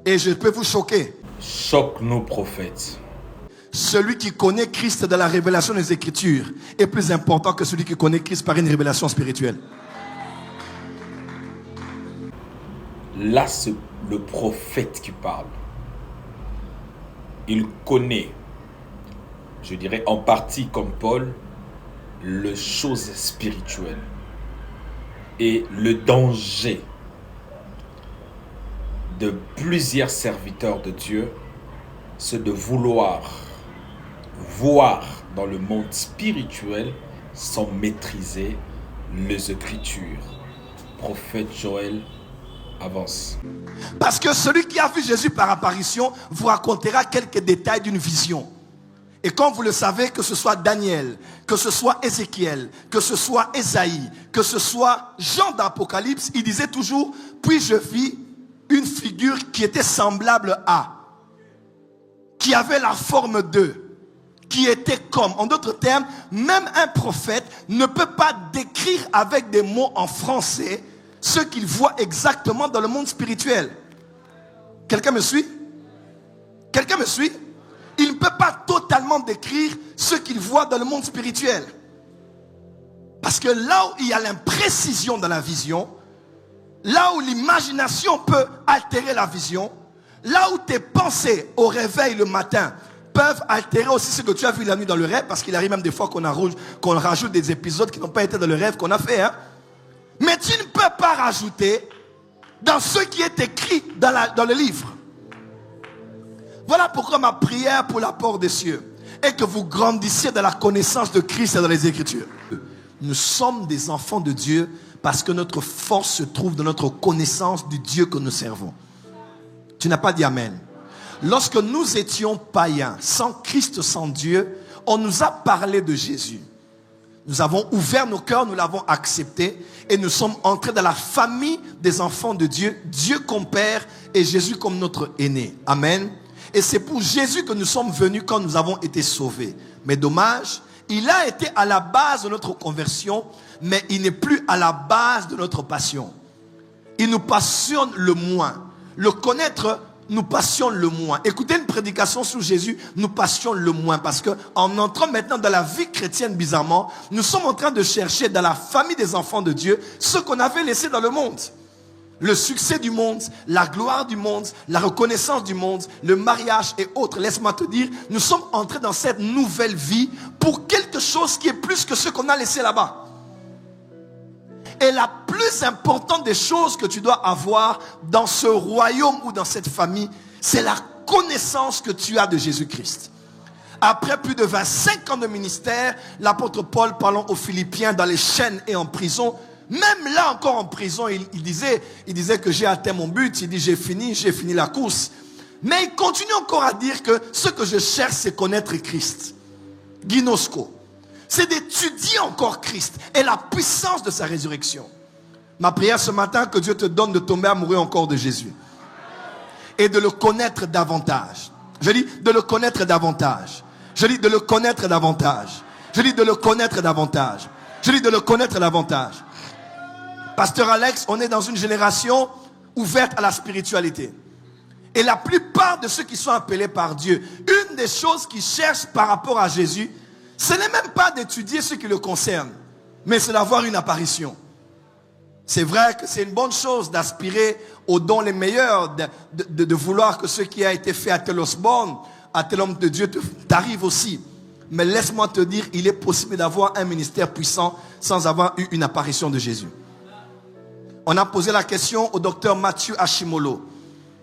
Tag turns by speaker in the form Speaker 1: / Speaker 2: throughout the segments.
Speaker 1: Et je peux vous choquer.
Speaker 2: Choque-nous, prophètes.
Speaker 1: Celui qui connaît Christ dans la révélation des Écritures est plus important que celui qui connaît Christ par une révélation spirituelle.
Speaker 2: Là, c'est le prophète qui parle. Il connaît, je dirais en partie comme Paul, les choses spirituelles et le danger de plusieurs serviteurs de Dieu, c'est de vouloir voir dans le monde spirituel sans maîtriser les Écritures. Prophète Joël, avance.
Speaker 1: Parce que celui qui a vu Jésus par apparition vous racontera quelques détails d'une vision. Et comme vous le savez, que ce soit Daniel, que ce soit Ézéchiel, que ce soit Ésaïe, que ce soit Jean d'Apocalypse, il disait toujours, puis je vis une figure qui était semblable à, qui avait la forme de, qui était comme. En d'autres termes, même un prophète ne peut pas décrire avec des mots en français ce qu'il voit exactement dans le monde spirituel. Quelqu'un me suit? Quelqu'un me suit? Il ne peut pas totalement décrire ce qu'il voit dans le monde spirituel. Parce que là où il y a l'imprécision dans la vision, là où l'imagination peut altérer la vision, là où tes pensées au réveil le matin peuvent altérer aussi ce que tu as vu la nuit dans le rêve, parce qu'il arrive même des fois qu'on rajoute des épisodes qui n'ont pas été dans le rêve qu'on a fait. Mais tu ne peux pas rajouter dans ce qui est écrit dans le livre. Voilà pourquoi ma prière pour l'apport des cieux est que vous grandissiez dans la connaissance de Christ et dans les Écritures. Nous sommes des enfants de Dieu parce que notre force se trouve dans notre connaissance du Dieu que nous servons. Tu n'as pas dit amen. Lorsque nous étions païens, sans Christ, sans Dieu, on nous a parlé de Jésus. Nous avons ouvert nos cœurs, nous l'avons accepté et nous sommes entrés dans la famille des enfants de Dieu, Dieu comme Père et Jésus comme notre aîné. Amen. Et c'est pour Jésus que nous sommes venus quand nous avons été sauvés. Mais dommage, il a été à la base de notre conversion, mais il n'est plus à la base de notre passion. Il nous passionne le moins. Le connaître nous passionne le moins. Écouter une prédication sur Jésus nous passionne le moins. Parce que en entrant maintenant dans la vie chrétienne bizarrement, nous sommes en train de chercher dans la famille des enfants de Dieu ce qu'on avait laissé dans le monde. Le succès du monde, la gloire du monde, la reconnaissance du monde, le mariage et autres. Laisse-moi te dire, nous sommes entrés dans cette nouvelle vie pour quelque chose qui est plus que ce qu'on a laissé là-bas. Et la plus importante des choses que tu dois avoir dans ce royaume ou dans cette famille, c'est la connaissance que tu as de Jésus-Christ. Après plus de 25 ans de ministère, l'apôtre Paul parlant aux Philippiens dans les chaînes et en prison, même là encore en prison, il disait que j'ai atteint mon but. Il dit j'ai fini la course. Mais il continue encore à dire que ce que je cherche, c'est connaître Christ. Ginosko. C'est d'étudier encore Christ et la puissance de sa résurrection. Ma prière ce matin, que Dieu te donne de tomber amoureux encore de Jésus. Et de le connaître davantage. Je dis de le connaître davantage. Je dis de le connaître davantage. Je dis de le connaître davantage. Je dis de le connaître davantage. Pasteur Alex, on est dans une génération ouverte à la spiritualité. Et la plupart de ceux qui sont appelés par Dieu, une des choses qu'ils cherchent par rapport à Jésus, ce n'est même pas d'étudier ce qui le concerne, mais c'est d'avoir une apparition. C'est vrai que c'est une bonne chose d'aspirer aux dons les meilleurs, de vouloir que ce qui a été fait à tel Osborne, à tel homme de Dieu t'arrive aussi. Mais laisse-moi te dire, il est possible d'avoir un ministère puissant sans avoir eu une apparition de Jésus. On a posé la question au docteur Mathieu Hashimolo,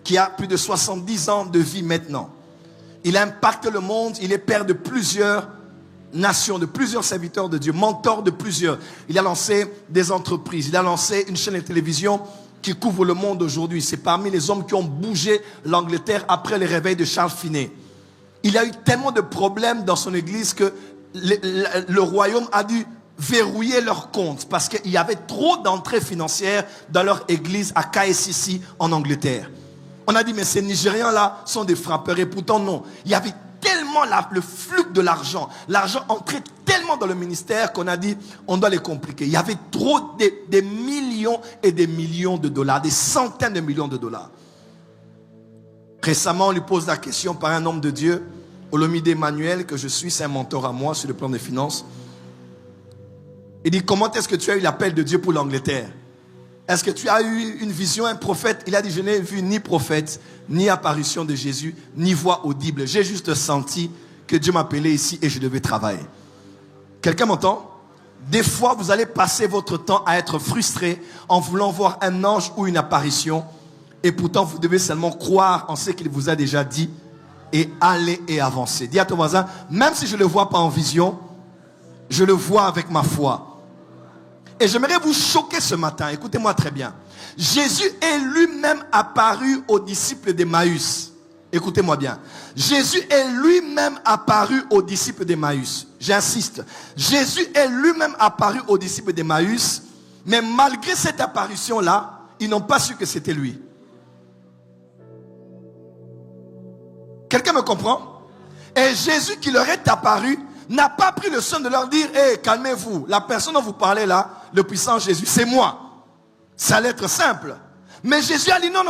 Speaker 1: qui a plus de 70 ans de vie maintenant. Il impacte le monde, il est père de plusieurs nations, de plusieurs serviteurs de Dieu, mentor de plusieurs. Il a lancé des entreprises, il a lancé une chaîne de télévision qui couvre le monde aujourd'hui. C'est parmi les hommes qui ont bougé l'Angleterre après le réveil de Charles Finney. Il a eu tellement de problèmes dans son église que le royaume a dû verrouiller leurs comptes parce qu'il y avait trop d'entrées financières dans leur église à KCC en Angleterre. On a dit mais ces Nigérians-là sont des frappeurs et pourtant non. Il y avait tellement le flux de l'argent. L'argent entrait tellement dans le ministère qu'on a dit on doit les compliquer. Il y avait trop des millions et des millions de dollars, des centaines de millions de dollars. Récemment, on lui pose la question par un homme de Dieu, Olomide Emmanuel, que je suis, c'est un mentor à moi sur le plan des finances. Il dit, comment est-ce que tu as eu l'appel de Dieu pour l'Angleterre? Est-ce que tu as eu une vision, un prophète? Il a dit, je n'ai vu ni prophète, ni apparition de Jésus, ni voix audible. J'ai juste senti que Dieu m'appelait ici et je devais travailler. Quelqu'un m'entend? Des fois, vous allez passer votre temps à être frustré en voulant voir un ange ou une apparition. Et pourtant, vous devez seulement croire en ce qu'il vous a déjà dit et aller et avancer. Dis à ton voisin, même si je ne le vois pas en vision, je le vois avec ma foi. Et j'aimerais vous choquer ce matin. Écoutez-moi très bien. Jésus est lui-même apparu aux disciples d'Emmaüs. Écoutez-moi bien. Jésus est lui-même apparu aux disciples d'Emmaüs. J'insiste. Jésus est lui-même apparu aux disciples d'Emmaüs. Mais malgré cette apparition-là, ils n'ont pas su que c'était lui. Quelqu'un me comprend? Et Jésus qui leur est apparu n'a pas pris le soin de leur dire, hey, calmez-vous. La personne dont vous parlez là, le puissant Jésus, c'est moi. Ça allait être simple. Mais Jésus a dit, non.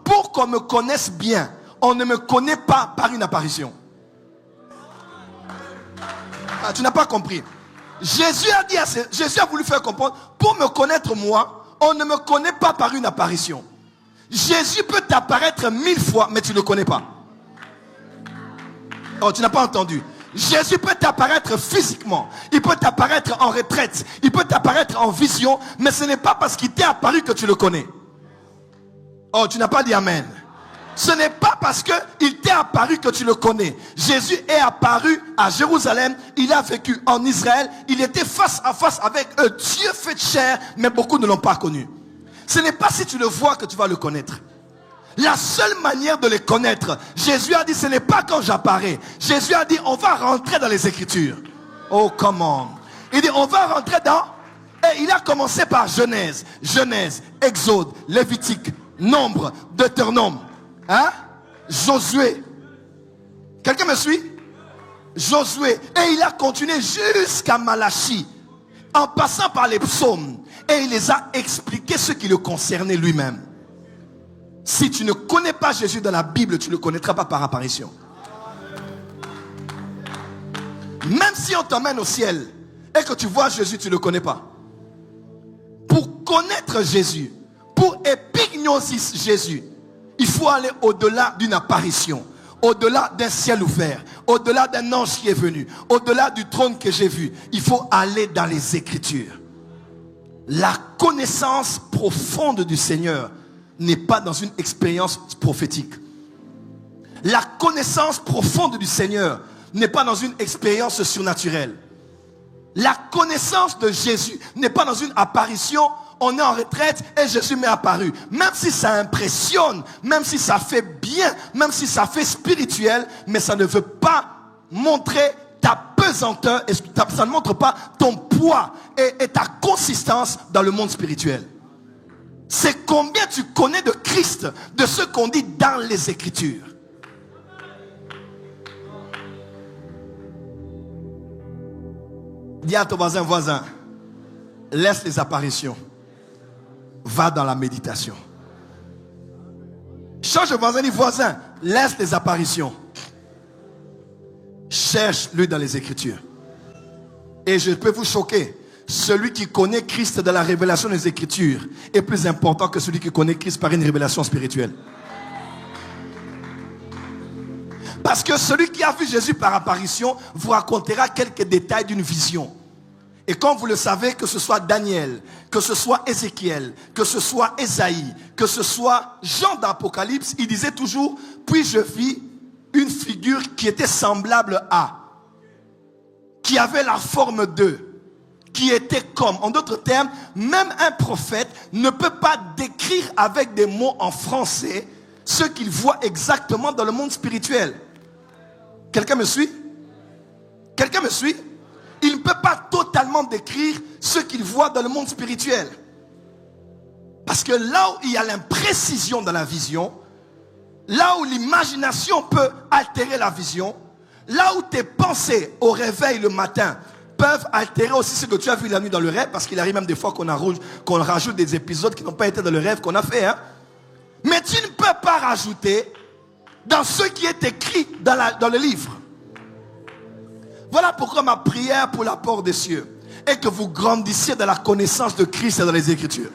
Speaker 1: Pour qu'on me connaisse bien, on ne me connaît pas par une apparition. Ah, tu n'as pas compris. Jésus a voulu faire comprendre, pour me connaître moi, on ne me connaît pas par une apparition. Jésus peut t'apparaître 1000 fois, mais tu ne le connais pas. Oh, tu n'as pas entendu. Jésus peut t'apparaître physiquement. Il peut t'apparaître en retraite. Il peut t'apparaître en vision. Mais ce n'est pas parce qu'il t'est apparu que tu le connais. Oh, tu n'as pas dit amen. Ce n'est pas parce qu'il t'est apparu que tu le connais. Jésus est apparu à Jérusalem. Il a vécu en Israël. Il était face à face avec eux. Dieu fait de chair, mais beaucoup ne l'ont pas connu. Ce n'est pas si tu le vois que tu vas le connaître. La seule manière de les connaître, Jésus a dit, ce n'est pas quand j'apparais. Jésus a dit, on va rentrer dans les Écritures. Oh, comment? Il dit, on va rentrer dans... Et il a commencé par Genèse, Exode, Lévitique, Nombre, Deutéronome, Josué. Quelqu'un me suit? Josué. Et il a continué jusqu'à Malachie, en passant par les psaumes. Et il les a expliqués ce qui le concernait lui-même. Si tu ne connais pas Jésus dans la Bible, tu ne le connaîtras pas par apparition. Même si on t'emmène au ciel et que tu vois Jésus, tu ne le connais pas. Pour connaître Jésus, pour épignosis Jésus, il faut aller au-delà d'une apparition, au-delà d'un ciel ouvert, au-delà d'un ange qui est venu, au-delà du trône que j'ai vu. Il faut aller dans les Écritures. La connaissance profonde du Seigneur n'est pas dans une expérience prophétique. La connaissance profonde du Seigneur n'est pas dans une expérience surnaturelle. La connaissance de Jésus n'est pas dans une apparition. On est en retraite et Jésus m'est apparu. Même si ça impressionne, même si ça fait bien, même si ça fait spirituel, mais ça ne veut pas montrer ta pesanteur et ça ne montre pas ton poids et ta consistance dans le monde spirituel. C'est combien tu connais de Christ, de ce qu'on dit dans les Écritures. Dis à ton voisin, laisse les apparitions. Va dans la méditation. Change de voisin, dis voisin, laisse les apparitions. Cherche-le dans les Écritures. Et je peux vous choquer. Celui qui connaît Christ dans la révélation des Écritures est plus important que celui qui connaît Christ par une révélation spirituelle. Parce que celui qui a vu Jésus par apparition vous racontera quelques détails d'une vision. Et comme vous le savez, que ce soit Daniel, que ce soit Ézéchiel, que ce soit Ésaïe, que ce soit Jean d'Apocalypse, il disait toujours, puis je vis une figure qui était semblable à, qui avait la forme de, qui était comme. En d'autres termes, même un prophète ne peut pas décrire avec des mots en français ce qu'il voit exactement dans le monde spirituel. Quelqu'un me suit? Quelqu'un me suit? Il ne peut pas totalement décrire ce qu'il voit dans le monde spirituel. Parce que là où il y a l'imprécision dans la vision, là où l'imagination peut altérer la vision, là où tes pensées au réveil le matin peuvent altérer aussi ce que tu as vu la nuit dans le rêve, parce qu'il arrive même des fois qu'on rajoute des épisodes qui n'ont pas été dans le rêve qu'on a fait. Mais tu ne peux pas rajouter dans ce qui est écrit dans le livre. Voilà pourquoi ma prière pour l'apport des cieux est que vous grandissiez dans la connaissance de Christ et dans les Écritures.